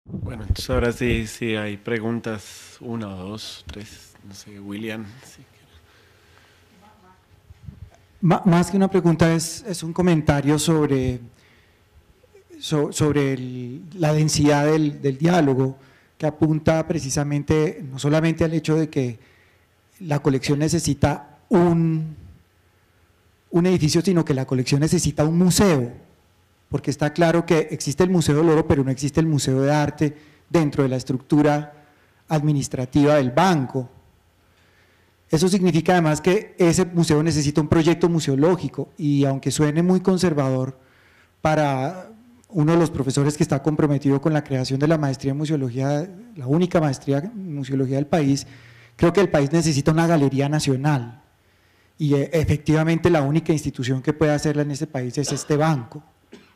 Bueno, entonces ahora sí, sí hay preguntas, una, dos, tres, no sé, William. Sí. Más que una pregunta es un comentario sobre la densidad del diálogo, que apunta precisamente no solamente al hecho de que la colección necesita un edificio, sino que la colección necesita un museo, porque está claro que existe el Museo del Oro, pero no existe el Museo de Arte dentro de la estructura administrativa del banco. Eso significa además que ese museo necesita un proyecto museológico y aunque suene muy conservador para uno de los profesores que está comprometido con la creación de la maestría en museología, la única maestría en museología del país, creo que el país necesita una galería nacional y efectivamente la única institución que puede hacerla en este país es este banco,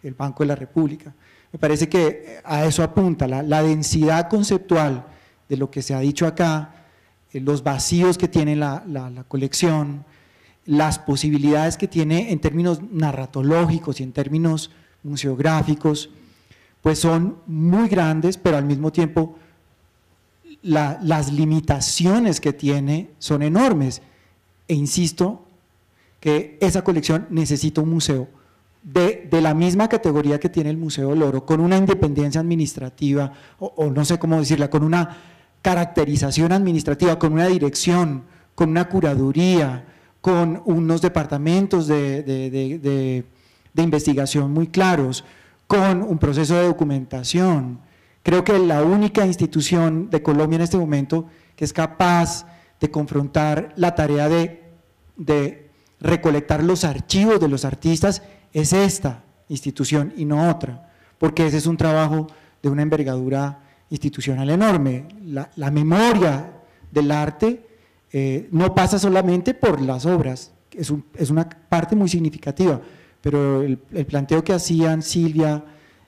el Banco de la República. Me parece que a eso apunta la densidad conceptual de lo que se ha dicho acá, los vacíos que tiene la colección, las posibilidades que tiene en términos narratológicos y en términos museográficos, pues son muy grandes, pero al mismo tiempo las limitaciones que tiene son enormes. E insisto que esa colección necesita un museo de la misma categoría que tiene el Museo del Oro, con una independencia administrativa, o no sé cómo decirla, con una caracterización administrativa, con una dirección, con una curaduría, con unos departamentos de investigación muy claros, con un proceso de documentación. Creo que la única institución de Colombia en este momento que es capaz de confrontar la tarea de recolectar los archivos de los artistas es esta institución y no otra, porque ese es un trabajo de una envergadura institucional enorme. La memoria del arte no pasa solamente por las obras, es una parte muy significativa, pero el planteo que hacían Silvia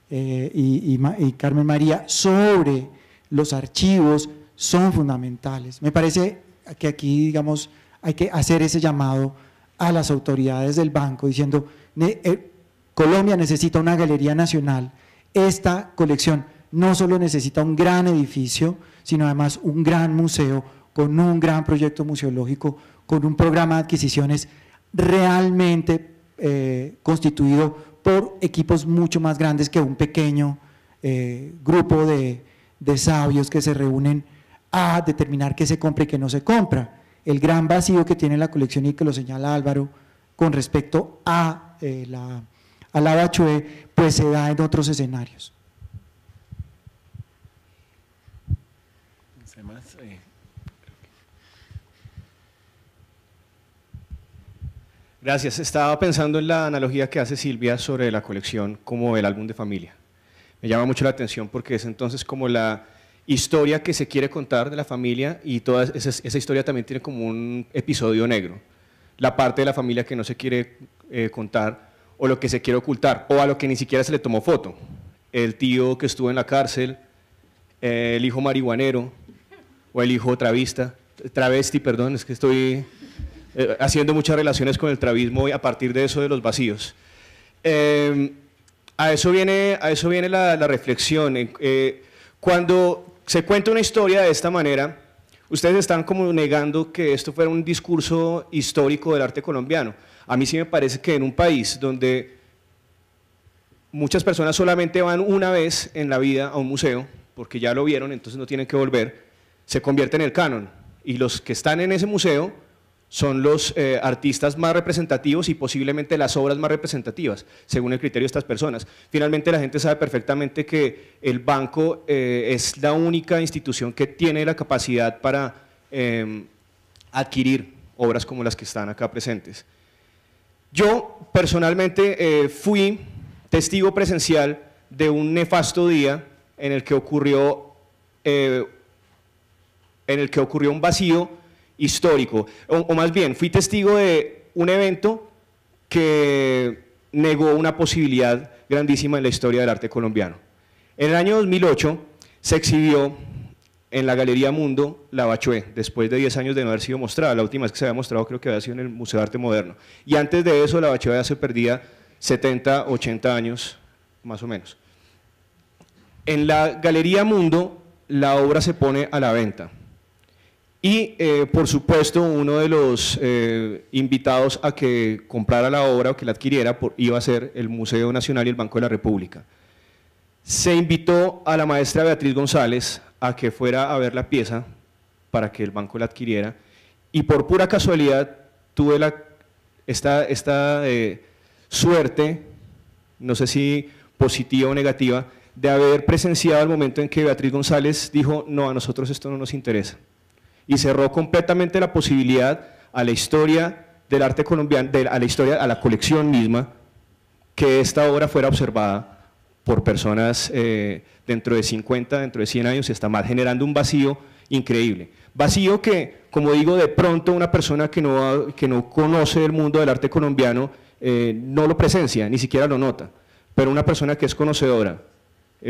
y Carmen María sobre los archivos son fundamentales. Me parece que aquí, digamos, hay que hacer ese llamado a las autoridades del banco diciendo, Colombia necesita una galería nacional, esta colección no solo necesita un gran edificio, sino además un gran museo, con un gran proyecto museológico, con un programa de adquisiciones realmente constituido por equipos mucho más grandes que un pequeño grupo de sabios que se reúnen a determinar qué se compra y qué no se compra. El gran vacío que tiene la colección y que lo señala Álvaro con respecto a la Bachué, pues se da en otros escenarios. No sé más. Gracias. Estaba pensando en la analogía que hace Silvia sobre la colección como el álbum de familia. Me llama mucho la atención porque es entonces como la historia que se quiere contar de la familia y toda esa historia también tiene como un episodio negro. La parte de la familia que no se quiere contar o lo que se quiere ocultar o a lo que ni siquiera se le tomó foto. El tío que estuvo en la cárcel, el hijo marihuanero o el hijo travesti, perdón, es que estoy haciendo muchas relaciones con el travismo y a partir de eso de los vacíos. A eso viene la reflexión. Cuando se cuenta una historia de esta manera, ustedes están como negando que esto fuera un discurso histórico del arte colombiano. A mí sí me parece que en un país donde muchas personas solamente van una vez en la vida a un museo, porque ya lo vieron, entonces no tienen que volver, se convierte en el canon. Y los que están en ese museo son los artistas más representativos y posiblemente las obras más representativas, según el criterio de estas personas. Finalmente la gente sabe perfectamente que el banco es la única institución que tiene la capacidad para adquirir obras como las que están acá presentes. Yo personalmente fui testigo presencial de un nefasto día en el que ocurrió un vacío histórico, o más bien fui testigo de un evento que negó una posibilidad grandísima en la historia del arte colombiano. En el año 2008 se exhibió en la Galería Mundo la Bachué, después de 10 años de no haber sido mostrada. La última vez que se había mostrado creo que había sido en el Museo de Arte Moderno. Y antes de eso la Bachué ya se perdía 70, 80 años más o menos. En la Galería Mundo, la obra se pone a la venta. Y, por supuesto, uno de los invitados a que comprara la obra o que la adquiriera iba a ser el Museo Nacional y el Banco de la República. Se invitó a la maestra Beatriz González a que fuera a ver la pieza para que el banco la adquiriera, y por pura casualidad tuve esta suerte, no sé si positiva o negativa, de haber presenciado el momento en que Beatriz González dijo: no, a nosotros esto no nos interesa, y cerró completamente la posibilidad a la historia del arte colombiano, a la colección misma, que esta obra fuera observada por personas dentro de 50, dentro de 100 años y hasta más, generando un vacío increíble. Vacío que, como digo, de pronto una persona que no conoce el mundo del arte colombiano no lo presencia, ni siquiera lo nota, pero una persona que es conocedora,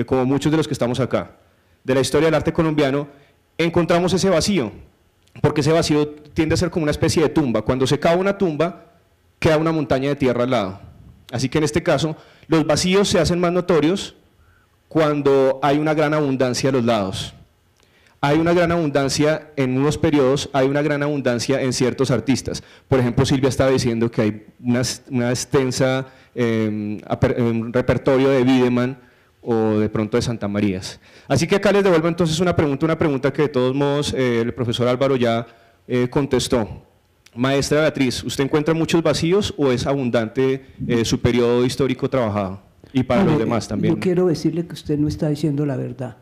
como muchos de los que estamos acá, de la historia del arte colombiano, encontramos ese vacío, porque ese vacío tiende a ser como una especie de tumba. Cuando se cava una tumba, queda una montaña de tierra al lado. Así que en este caso, los vacíos se hacen más notorios cuando hay una gran abundancia a los lados. Hay una gran abundancia en unos periodos, hay una gran abundancia en ciertos artistas. Por ejemplo, Silvia estaba diciendo que hay una extensa repertorio de Wiedemann o de pronto de Santa Marías. Así que acá les devuelvo entonces una pregunta que de todos modos el profesor Álvaro ya contestó. Maestra Beatriz, ¿usted encuentra muchos vacíos o es abundante su periodo histórico trabajado? Y para los demás también. Yo quiero decirle que usted no está diciendo la verdad.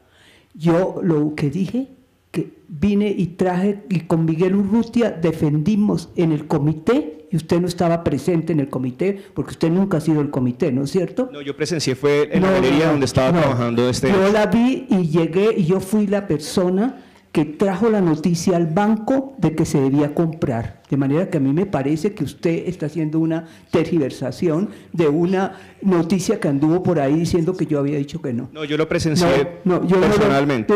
Yo lo que dije, que vine y traje, y con Miguel Urrutia defendimos en el comité, y usted no estaba presente en el comité, porque usted nunca ha sido el comité, ¿no es cierto? No, yo presencié, fue en la galería donde estaba trabajando Yo la vi y llegué, y yo fui la persona que trajo la noticia al banco de que se debía comprar. De manera que a mí me parece que usted está haciendo una tergiversación de una noticia que anduvo por ahí diciendo que yo había dicho que no. No, yo lo presencié personalmente.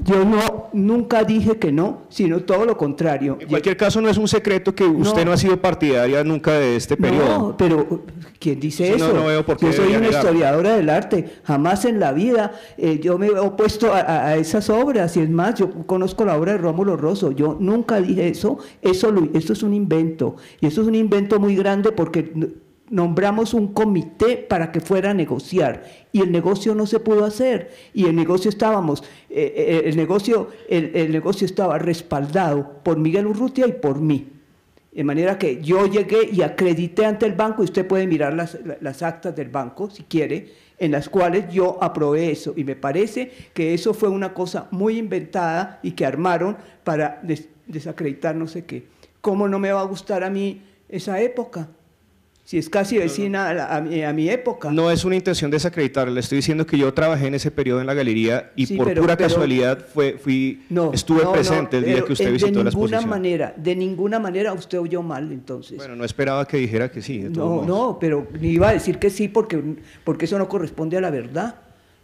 Yo nunca dije que no, sino todo lo contrario. En cualquier caso, no es un secreto que usted no ha sido partidaria nunca de este periodo. No, pero ¿quién dice eso? No veo por qué yo soy una negarlo. historiadora del arte, jamás en la vida yo me he opuesto a esas obras, y es más, yo conozco la obra de Rómulo Rosso, yo nunca dije eso, esto es un invento, y esto es un invento muy grande porque nombramos un comité para que fuera a negociar, y el negocio no se pudo hacer, y el negocio el negocio estaba respaldado por Miguel Urrutia y por mí. De manera que yo llegué y acredité ante el banco, y usted puede mirar las actas del banco, si quiere, en las cuales yo aprobé eso, y me parece que eso fue una cosa muy inventada y que armaron para desacreditar no sé qué. ¿Cómo no me va a gustar a mí esa época? Si es casi vecina a mi época. No es una intención de desacreditarla, le estoy diciendo que yo trabajé en ese periodo en la galería y sí, por pura casualidad estuve presente el día que usted visitó la exposición. De ninguna manera usted oyó mal, entonces. Bueno, no esperaba que dijera que sí. No, pero ni iba a decir que sí porque eso no corresponde a la verdad.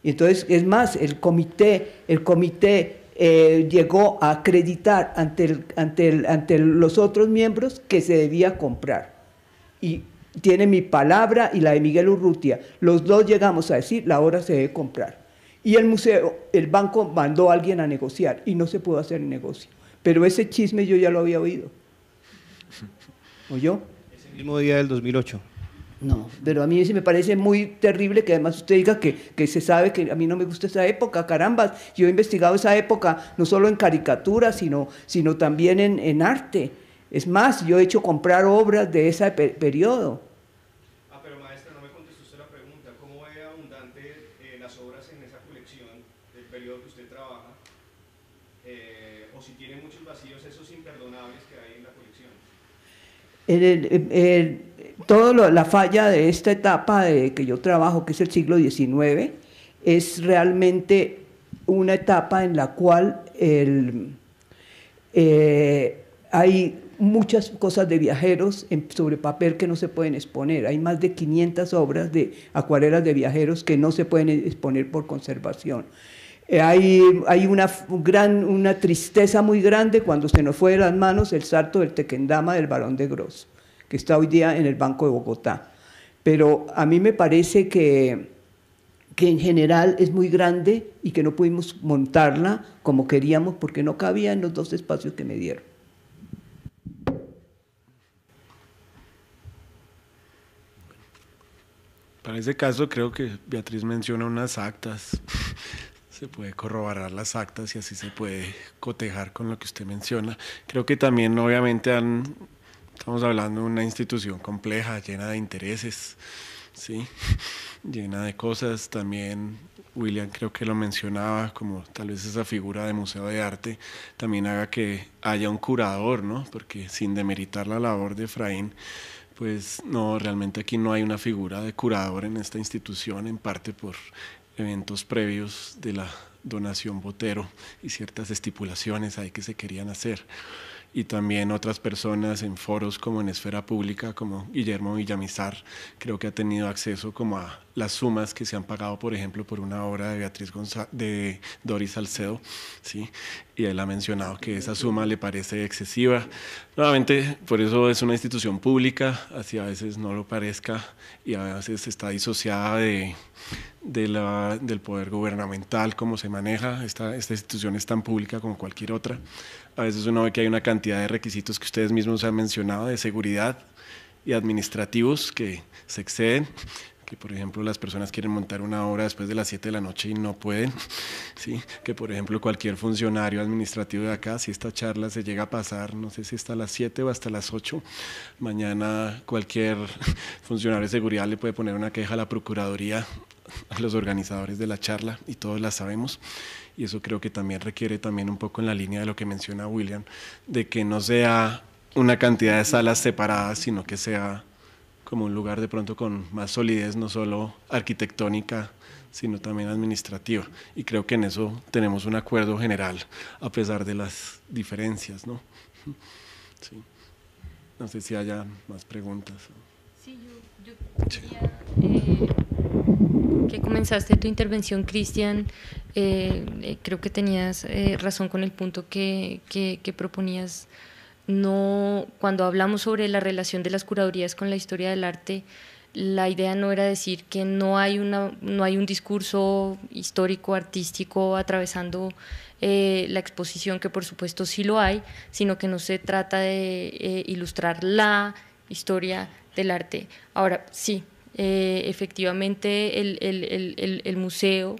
Y entonces, es más, el comité llegó a acreditar ante los otros miembros que se debía comprar. Y tiene mi palabra y la de Miguel Urrutia. Los dos llegamos a decir, la obra se debe comprar. Y el banco mandó a alguien a negociar y no se pudo hacer el negocio. Pero ese chisme yo ya lo había oído. ¿Oyó? Ese mismo día del 2008. No, pero a mí sí me parece muy terrible que además usted diga que se sabe que a mí no me gusta esa época. Caramba, yo he investigado esa época no solo en caricatura, sino también en arte. Es más, yo he hecho comprar obras de ese periodo. Pero maestra, no me contestó usted la pregunta. ¿Cómo ve abundante las obras en esa colección del periodo que usted trabaja? O si tiene muchos vacíos, esos imperdonables que hay en la colección. La falla de esta etapa que yo trabajo, que es el siglo XIX, es realmente una etapa en la cual hay muchas cosas de viajeros sobre papel que no se pueden exponer. Hay más de 500 obras de acuarelas de viajeros que no se pueden exponer por conservación. Hay una tristeza muy grande cuando se nos fue de las manos el salto del Tequendama del Barón de Gros, que está hoy día en el Banco de Bogotá. Pero a mí me parece que que en general es muy grande y que no pudimos montarla como queríamos porque no cabía en los 2 espacios que me dieron. Para ese caso creo que Beatriz menciona unas actas, se puede corroborar las actas y así se puede cotejar con lo que usted menciona. Creo que también obviamente estamos hablando de una institución compleja, llena de intereses, ¿sí? Llena de cosas. También William creo que lo mencionaba, como tal vez esa figura de museo de arte también haga que haya un curador, ¿no? Porque sin demeritar la labor de Efraín, pues no, realmente aquí no hay una figura de curador en esta institución, en parte por eventos previos de la donación Botero y ciertas estipulaciones ahí que se querían hacer. Y también otras personas en foros como en esfera pública, como Guillermo Villamizar, creo que ha tenido acceso como a las sumas que se han pagado, por ejemplo, por una obra de Doris Salcedo, ¿sí? Y él ha mencionado que esa suma le parece excesiva. Nuevamente, por eso es una institución pública, así a veces no lo parezca, y a veces está disociada del poder gubernamental, cómo se maneja. Esta institución es tan pública como cualquier otra. A veces uno ve que hay una cantidad de requisitos que ustedes mismos han mencionado de seguridad y administrativos que se exceden, que por ejemplo las personas quieren montar una obra después de las 7 de la noche y no pueden, ¿sí? Que por ejemplo cualquier funcionario administrativo de acá, si esta charla se llega a pasar, no sé si hasta las 7 o hasta las 8, mañana cualquier funcionario de seguridad le puede poner una queja a la Procuraduría, a los organizadores de la charla, y todos la sabemos. Y eso creo que también requiere también un poco en la línea de lo que menciona William, de que no sea una cantidad de salas separadas, sino que sea como un lugar de pronto con más solidez, no solo arquitectónica, sino también administrativa. Y creo que en eso tenemos un acuerdo general, a pesar de las diferencias, ¿no? Sí. No sé si haya más preguntas. Sí, yo quería, que comenzaste tu intervención, Cristian, creo que tenías razón con el punto que proponías. No, cuando hablamos sobre la relación de las curadurías con la historia del arte, la idea no era decir que no hay un discurso histórico, artístico atravesando la exposición, que por supuesto sí lo hay, sino que no se trata de ilustrar la historia del arte. Ahora, sí, efectivamente el museo,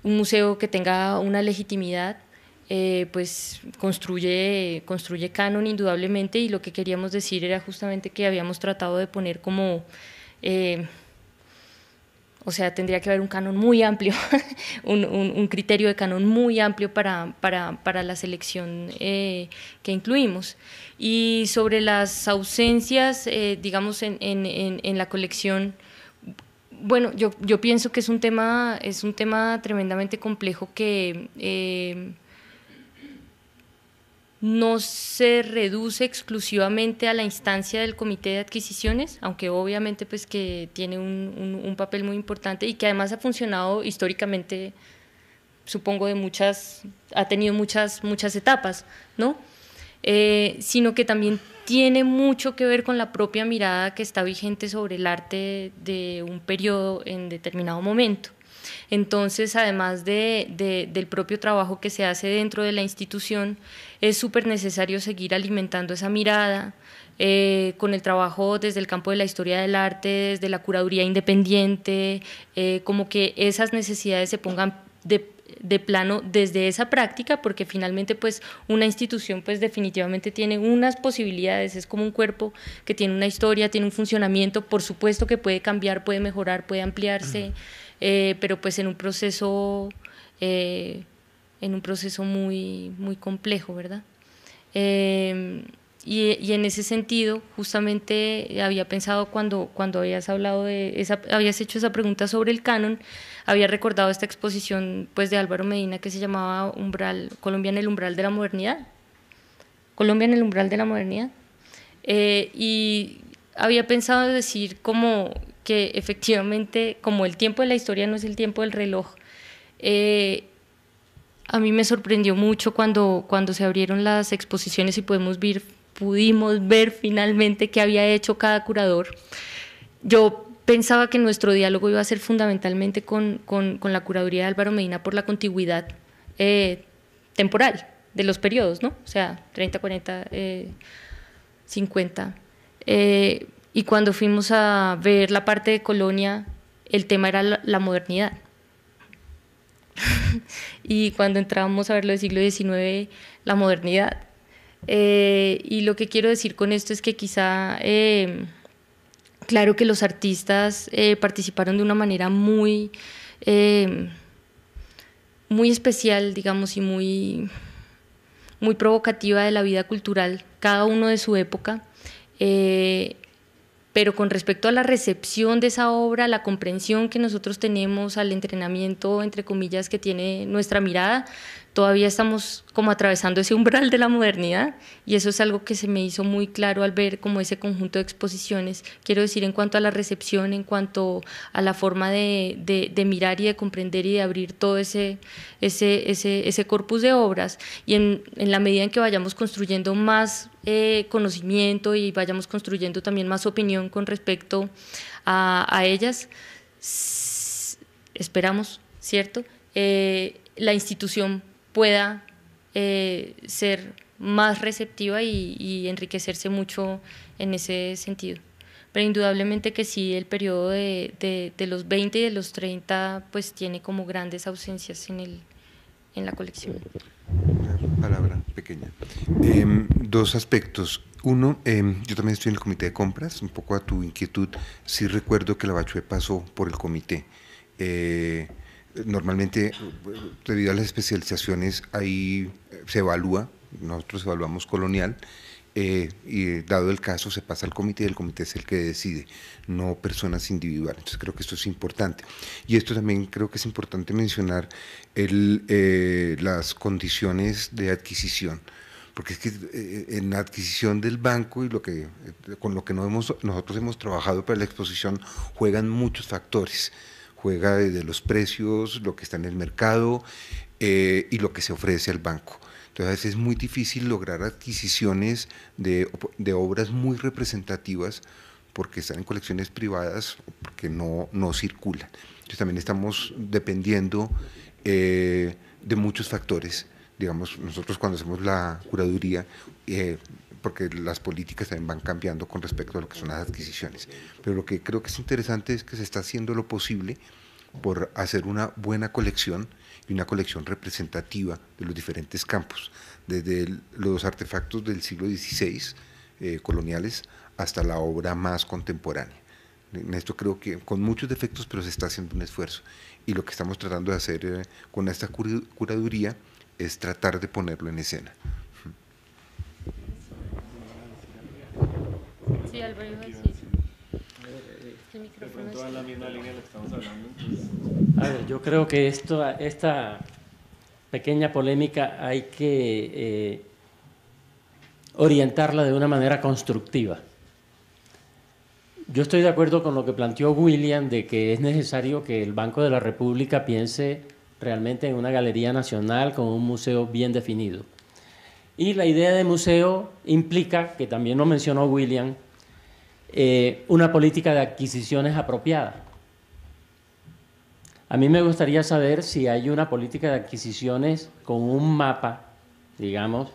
un museo que tenga una legitimidad, pues construye canon indudablemente, y lo que queríamos decir era justamente que habíamos tratado de poner como, o sea, tendría que haber un canon muy amplio, un criterio de canon muy amplio para la selección que incluimos. Y sobre las ausencias, digamos, en la colección, bueno, yo pienso que es un tema tremendamente complejo que no se reduce exclusivamente a la instancia del comité de adquisiciones, aunque obviamente pues que tiene un papel muy importante y que además ha funcionado históricamente, supongo, ha tenido muchas etapas, ¿no? Sino que también tiene mucho que ver con la propia mirada que está vigente sobre el arte de un periodo en determinado momento. Entonces, además del propio trabajo que se hace dentro de la institución, es súper necesario seguir alimentando esa mirada con el trabajo desde el campo de la historia del arte, desde la curaduría independiente, como que esas necesidades se pongan de plano desde esa práctica, porque finalmente pues una institución pues definitivamente tiene unas posibilidades, es como un cuerpo que tiene una historia, tiene un funcionamiento, por supuesto que puede cambiar, puede mejorar, puede ampliarse, pero pues en un proceso muy, muy complejo, ¿verdad? Y en ese sentido, justamente había pensado cuando habías hablado habías hecho esa pregunta sobre el canon, había recordado esta exposición pues de Álvaro Medina que se llamaba Colombia en el umbral de la modernidad. Colombia en el umbral de la modernidad. Y había pensado decir como que efectivamente, como el tiempo de la historia no es el tiempo del reloj, a mí me sorprendió mucho cuando se abrieron las exposiciones y pudimos ver finalmente qué había hecho cada curador. Yo pensaba que nuestro diálogo iba a ser fundamentalmente con la curaduría de Álvaro Medina por la contigüidad temporal de los periodos, ¿no? O sea, 30, 40, 50. Y cuando fuimos a ver la parte de Colonia, el tema era la modernidad. Y cuando entrábamos a ver lo del siglo XIX, la modernidad. Y lo que quiero decir con esto es que quizá, claro que los artistas participaron de una manera muy especial, digamos, y muy provocativa de la vida cultural, cada uno de su época, pero con respecto a la recepción de esa obra, la comprensión que nosotros tenemos, al entrenamiento, entre comillas, que tiene nuestra mirada, todavía estamos como atravesando ese umbral de la modernidad, y eso es algo que se me hizo muy claro al ver como ese conjunto de exposiciones. Quiero decir, en cuanto a la recepción, en cuanto a la forma de mirar y de comprender y de abrir todo ese corpus de obras, y en la medida en que vayamos construyendo más conocimiento y vayamos construyendo también más opinión con respecto a ellas, esperamos, ¿cierto?, la institución pueda ser más receptiva y enriquecerse mucho en ese sentido. Pero indudablemente que sí, el periodo de los 20 y de los 30 pues tiene como grandes ausencias en la colección. Una palabra pequeña. Dos aspectos. Uno, yo también estoy en el comité de compras, un poco a tu inquietud, sí recuerdo que la Bachué pasó por el comité. Normalmente, debido a las especializaciones, ahí se evalúa, nosotros evaluamos colonial, y dado el caso se pasa al comité, y el comité es el que decide, no personas individuales. Entonces creo que esto es importante. Y esto también creo que es importante mencionar las condiciones de adquisición, porque es que en la adquisición del banco y con lo que nosotros hemos trabajado para la exposición juegan muchos factores. Juega desde los precios, lo que está en el mercado y lo que se ofrece al banco. Entonces a veces es muy difícil lograr adquisiciones de obras muy representativas porque están en colecciones privadas o porque no circulan. Entonces también estamos dependiendo de muchos factores. Digamos, nosotros cuando hacemos la curaduría, porque las políticas también van cambiando con respecto a lo que son las adquisiciones. Pero lo que creo que es interesante es que se está haciendo lo posible por hacer una buena colección y una colección representativa de los diferentes campos, desde los artefactos del siglo XVI, coloniales, hasta la obra más contemporánea. En esto creo que con muchos defectos, pero se está haciendo un esfuerzo. Y lo que estamos tratando de hacer con esta curaduría es tratar de ponerlo en escena. Sí, Álvaro, iba a decir. El micrófono De la misma línea de lo que estamos hablando. A ver, yo creo que esta pequeña polémica hay que orientarla de una manera constructiva. Yo estoy de acuerdo con lo que planteó William de que es necesario que el Banco de la República piense realmente en una galería nacional con un museo bien definido. Y la idea de museo implica, que también lo mencionó William, una política de adquisiciones apropiada. A mí me gustaría saber si hay una política de adquisiciones con un mapa, digamos,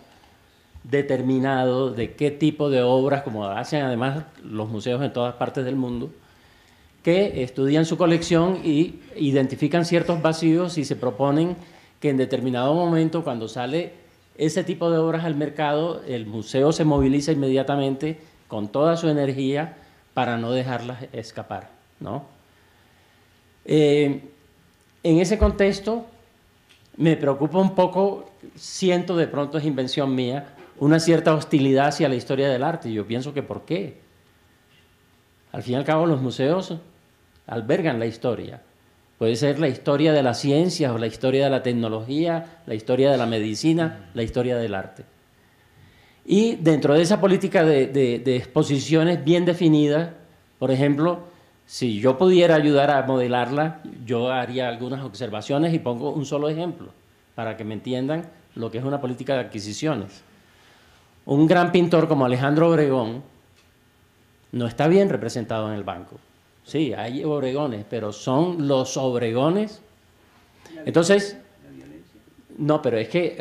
determinado de qué tipo de obras, como hacen además los museos en todas partes del mundo, que estudian su colección y identifican ciertos vacíos y se proponen que en determinado momento, cuando sale ese tipo de obras al mercado, el museo se moviliza inmediatamente con toda su energía para no dejarlas escapar, ¿no? En ese contexto me preocupa un poco, siento de pronto, es invención mía, una cierta hostilidad hacia la historia del arte. Yo pienso que ¿por qué? Al fin y al cabo los museos albergan la historia. Puede ser la historia de las ciencias o la historia de la tecnología, la historia de la medicina, la historia del arte. Y dentro de esa política de exposiciones bien definidas, por ejemplo, si yo pudiera ayudar a modelarla, yo haría algunas observaciones y pongo un solo ejemplo para que me entiendan lo que es una política de adquisiciones. Un gran pintor como Alejandro Obregón no está bien representado en el banco. O Sí, hay Obregones, pero son los Obregones. Entonces, no, pero es que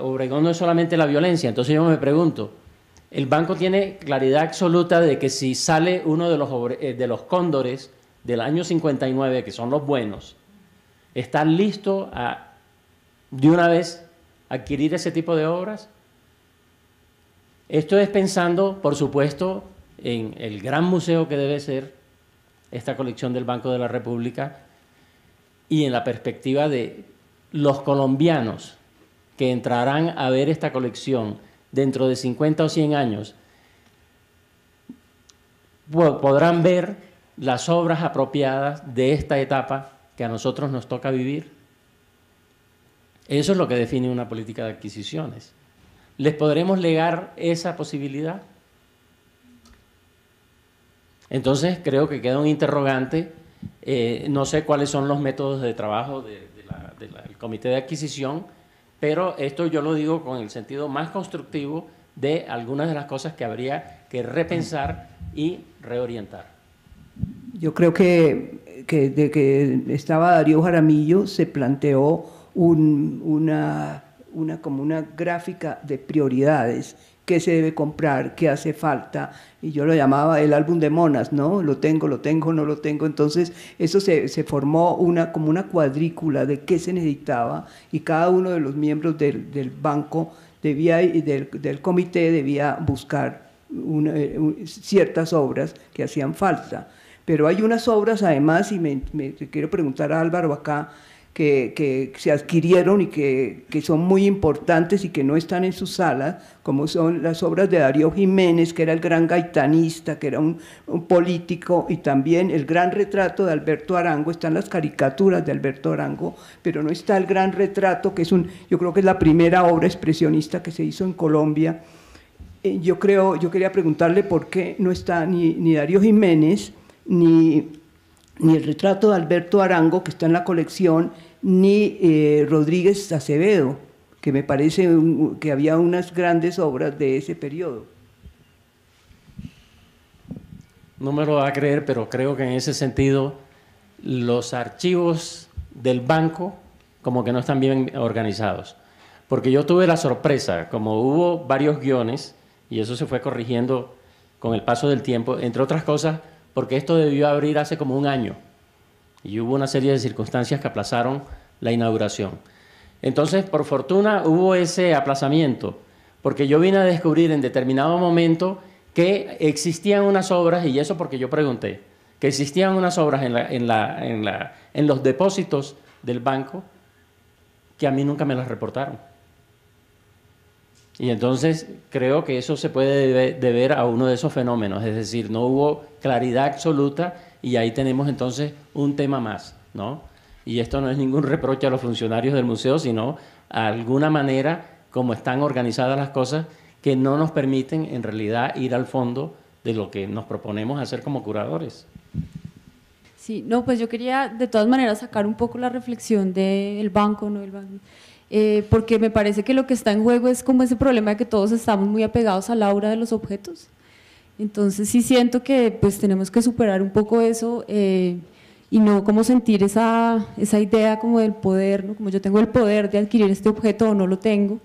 Obregón no es solamente la violencia. Entonces yo me pregunto, el banco tiene claridad absoluta de que si sale uno de los cóndores del año 59, que son los buenos, ¿está listo a de una vez adquirir ese tipo de obras? Esto es pensando, por supuesto, en el gran museo que debe ser esta colección del Banco de la República y en la perspectiva de los colombianos que entrarán a ver esta colección dentro de 50 o 100 años, podrán ver las obras apropiadas de esta etapa que a nosotros nos toca vivir. Eso es lo que define una política de adquisiciones. ¿Les podremos legar esa posibilidad? Entonces creo que queda un interrogante. No sé cuáles son los métodos de trabajo del Comité de Adquisición, pero esto yo lo digo con el sentido más constructivo de algunas de las cosas que habría que repensar y reorientar. Yo creo que de que estaba Darío Jaramillo se planteó como una gráfica de prioridades, qué se debe comprar, qué hace falta, y yo lo llamaba el álbum de monas, ¿no? Lo tengo, no lo tengo. Entonces eso se formó como una cuadrícula de qué se necesitaba, y cada uno de los miembros del banco del comité debía buscar ciertas obras que hacían falta. Pero hay unas obras además, y me quiero preguntar a Álvaro acá, que se adquirieron y que son muy importantes y que no están en sus salas, como son las obras de Darío Jiménez, que era el gran gaitanista, que era un político, y también el gran retrato de Alberto Arango. Están las caricaturas de Alberto Arango, pero no está el gran retrato, que yo creo que es la primera obra expresionista que se hizo en Colombia. Yo quería preguntarle por qué no está ni Darío Jiménez, ni el retrato de Alberto Arango, que está en la colección, ni Rodríguez Acevedo, que me parece que había unas grandes obras de ese periodo. No me lo va a creer, pero creo que en ese sentido los archivos del banco como que no están bien organizados. Porque yo tuve la sorpresa, como hubo varios guiones, y eso se fue corrigiendo con el paso del tiempo, entre otras cosas, porque esto debió abrir hace como un año y hubo una serie de circunstancias que aplazaron la inauguración. Entonces, por fortuna, hubo ese aplazamiento, porque yo vine a descubrir en determinado momento que existían unas obras, y eso porque yo pregunté, que existían unas obras en los depósitos del banco que a mí nunca me las reportaron. Y entonces creo que eso se puede deber a uno de esos fenómenos, es decir, no hubo claridad absoluta, y ahí tenemos entonces un tema más, ¿no? Y esto no es ningún reproche a los funcionarios del museo, sino a alguna manera como están organizadas las cosas que no nos permiten en realidad ir al fondo de lo que nos proponemos hacer como curadores. Sí, no, pues yo quería de todas maneras sacar un poco la reflexión del banco, ¿no? Porque me parece que lo que está en juego es como ese problema de que todos estamos muy apegados al aura de los objetos. Entonces sí siento que pues tenemos que superar un poco eso y no como sentir esa idea como del poder, ¿no? Como yo tengo el poder de adquirir este objeto o no lo tengo.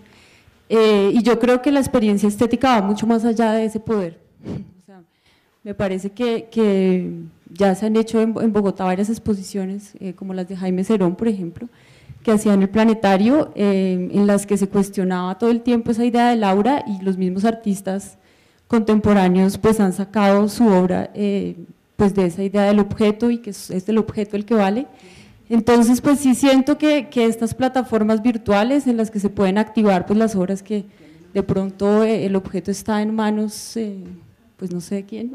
Y yo creo que la experiencia estética va mucho más allá de ese poder. O sea, me parece que ya se han hecho en Bogotá varias exposiciones, como las de Jaime Cerón, por ejemplo, que hacían el Planetario, en las que se cuestionaba todo el tiempo esa idea del aura, y los mismos artistas contemporáneos pues han sacado su obra pues de esa idea del objeto, y que es el objeto el que vale. Entonces pues sí siento que estas plataformas virtuales en las que se pueden activar pues las obras que de pronto el objeto está en manos, pues no sé de quién,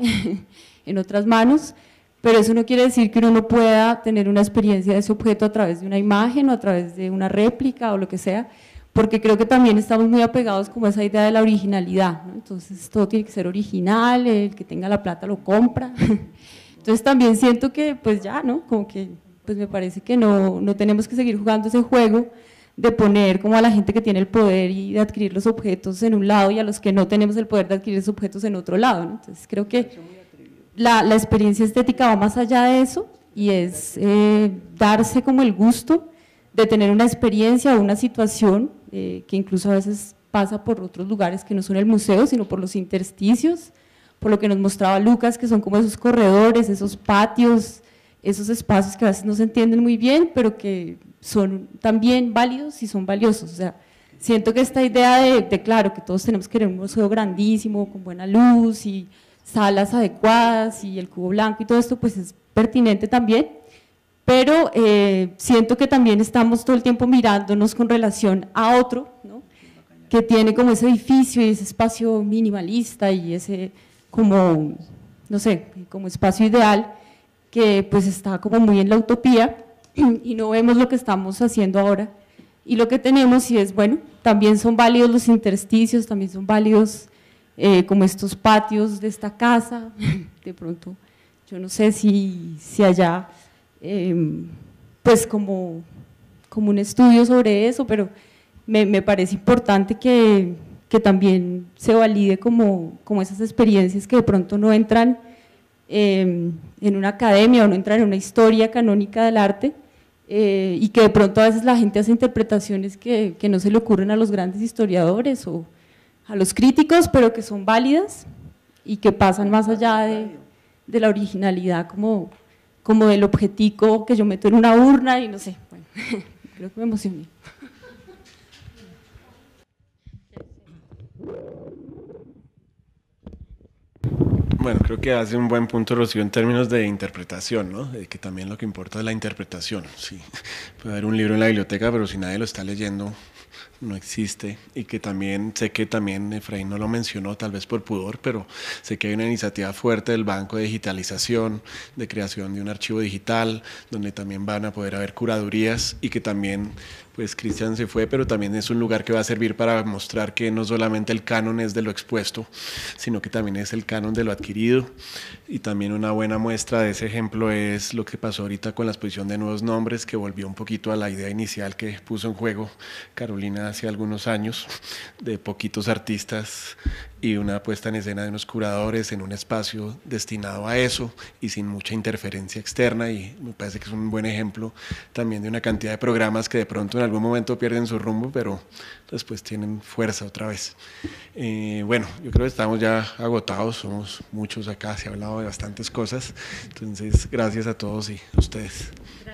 en otras manos, pero eso no quiere decir que uno no pueda tener una experiencia de ese objeto a través de una imagen o a través de una réplica o lo que sea, porque creo que también estamos muy apegados como a esa idea de la originalidad, ¿no? Entonces todo tiene que ser original, el que tenga la plata lo compra. Entonces también siento que pues ya, ¿no? Como que pues me parece que no tenemos que seguir jugando ese juego de poner como a la gente que tiene el poder y de adquirir los objetos en un lado y a los que no tenemos el poder de adquirir esos objetos en otro lado, ¿no? Entonces creo que la experiencia estética va más allá de eso y es darse como el gusto de tener una experiencia o una situación que incluso a veces pasa por otros lugares que no son el museo, sino por los intersticios, por lo que nos mostraba Lucas, que son como esos corredores, esos patios, esos espacios que a veces no se entienden muy bien, pero que son también válidos y son valiosos. O sea, siento que esta idea de claro, que todos tenemos que tener un museo grandísimo, con buena luz y salas adecuadas y el cubo blanco y todo esto, pues es pertinente también, pero siento que también estamos todo el tiempo mirándonos con relación a otro, ¿no? Que tiene como ese edificio y ese espacio minimalista y ese como, no sé, como espacio ideal, que pues está como muy en la utopía y no vemos lo que estamos haciendo ahora. Y lo que tenemos, y es bueno, también son válidos los intersticios, también son válidos como estos patios de esta casa, de pronto, yo no sé si allá, pues como un estudio sobre eso, pero me parece importante que también se valide como esas experiencias que de pronto no entran en una academia o no entran en una historia canónica del arte, y que de pronto a veces la gente hace interpretaciones que no se le ocurren a los grandes historiadores o a los críticos, pero que son válidas y que pasan más allá de la originalidad como del objetico que yo meto en una urna y no sé, bueno, creo que me emocioné. Bueno, creo que hace un buen punto Rocío en términos de interpretación, ¿no? De que también lo que importa es la interpretación. Sí, puede haber un libro en la biblioteca, pero si nadie lo está leyendo, no existe. Y que también, sé que también Efraín no lo mencionó, tal vez por pudor, pero sé que hay una iniciativa fuerte del banco de digitalización, de creación de un archivo digital, donde también van a poder haber curadurías y que también, pues Cristian se fue, pero también es un lugar que va a servir para mostrar que no solamente el canon es de lo expuesto, sino que también es el canon de lo adquirido. Y también una buena muestra de ese ejemplo es lo que pasó ahorita con la exposición de nuevos nombres, que volvió un poquito a la idea inicial que puso en juego Carolina hace algunos años, de poquitos artistas y una puesta en escena de unos curadores en un espacio destinado a eso y sin mucha interferencia externa, y me parece que es un buen ejemplo también de una cantidad de programas que de pronto en algún momento pierden su rumbo, pero después tienen fuerza otra vez. Bueno, yo creo que estamos ya agotados, somos muchos acá, se ha hablado de bastantes cosas, entonces gracias a todos y a ustedes. Gracias.